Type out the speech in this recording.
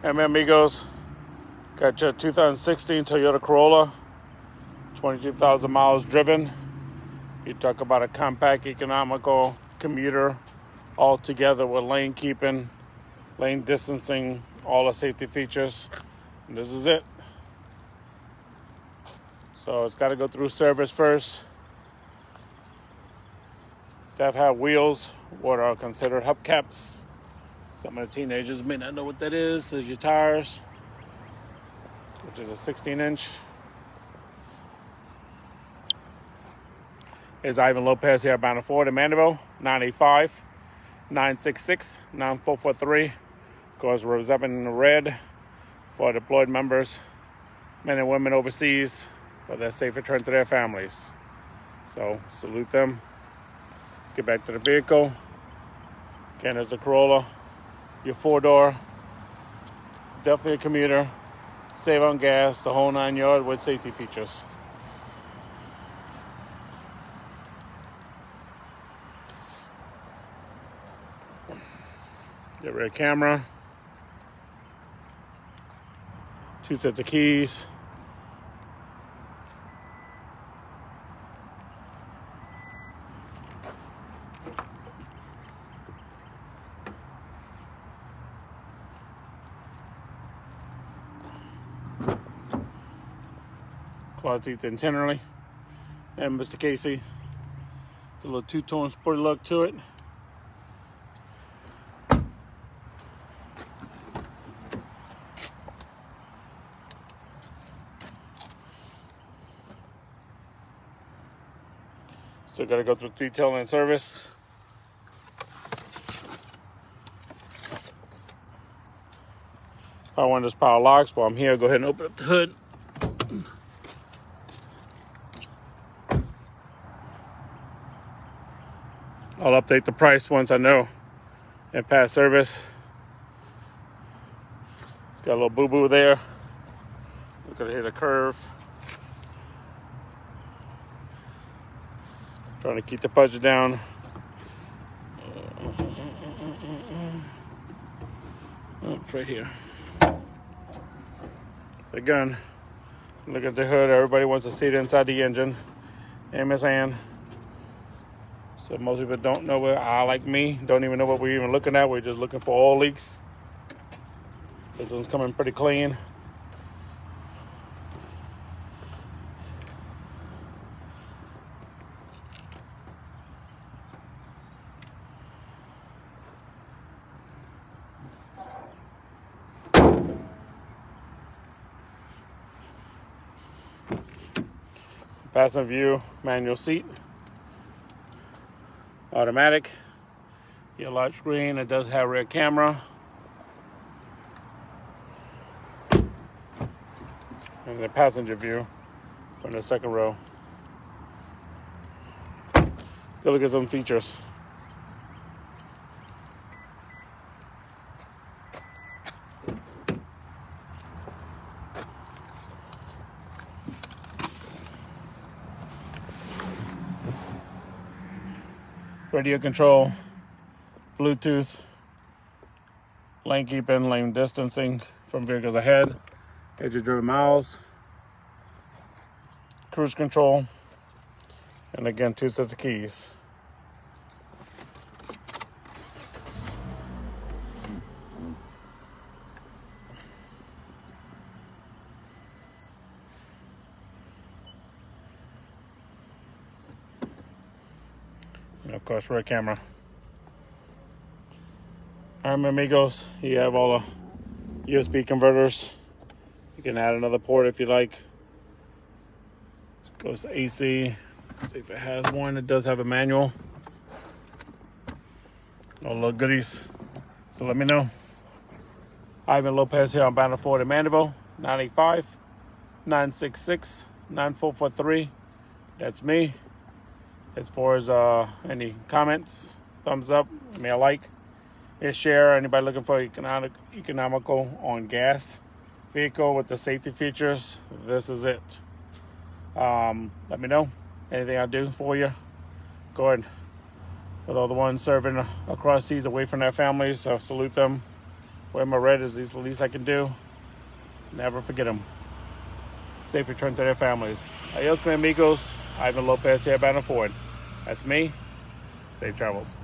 Hey, my amigos, got your 2016 Toyota Corolla, 22,000 miles driven. You talk about a compact, economical commuter, all together with lane keeping, lane distancing, all the safety features. And this is it. So it's got to go through service first. That have wheels, what are considered hubcaps. Some of the teenagers may not know what that is. There's your tires, which is a 16-inch. Is Ivan Lopez here, bound for the Mandeville, 985-966-9443. Of course, we're representing the red for deployed members, men and women overseas, for their safe return to their families. So, salute them. Get back to the vehicle. Again, there's the Corolla, your 4-door, definitely a commuter, save on gas, the whole 9 yards with safety features. Get rear camera, 2 sets of keys, cloth seats internally, and Mr. Casey, it's a little two-tone sporty look to it. Still got to go through detail and service. Power windows, power locks. While I'm here, go ahead and open up the hood. I'll update the price once I know and pass service. It's got a little boo-boo there. We're gonna hit a curve. Trying to keep the budget down. Oh, it's right here. So again, look at the hood. Everybody wants to see it inside the engine. MSN. So most people don't know what, like me, don't even know what we're even looking at. We're just looking for oil leaks. This one's coming pretty clean. Passenger view, manual seat, automatic, your large screen. It does have rear camera, and the passenger view from the second row. Go look at some features. Radio control, Bluetooth, lane keeping, lane distancing from vehicles ahead, gauge your driven miles, cruise control, and again, 2 sets of keys. And of course, rear camera. All right, my amigos, you have all the USB converters. You can add another port if you like. This goes to AC. Let's see if it has one. It does have a manual. All little goodies. So let me know. Ivan Lopez here on Banner Ford in Mandeville, 985-966-9443. That's me. As far as any comments, thumbs up, give me a like, a share. Anybody looking for economical on gas vehicle with the safety features, this is it. Let me know. Anything I do for you, go ahead. For all the ones serving across seas away from their families, I salute them. Wear my red is the least I can do. Never forget them. Safe return to their families. Adios, mi amigos. Ivan Lopez here, Banner Ford. That's me. Safe travels.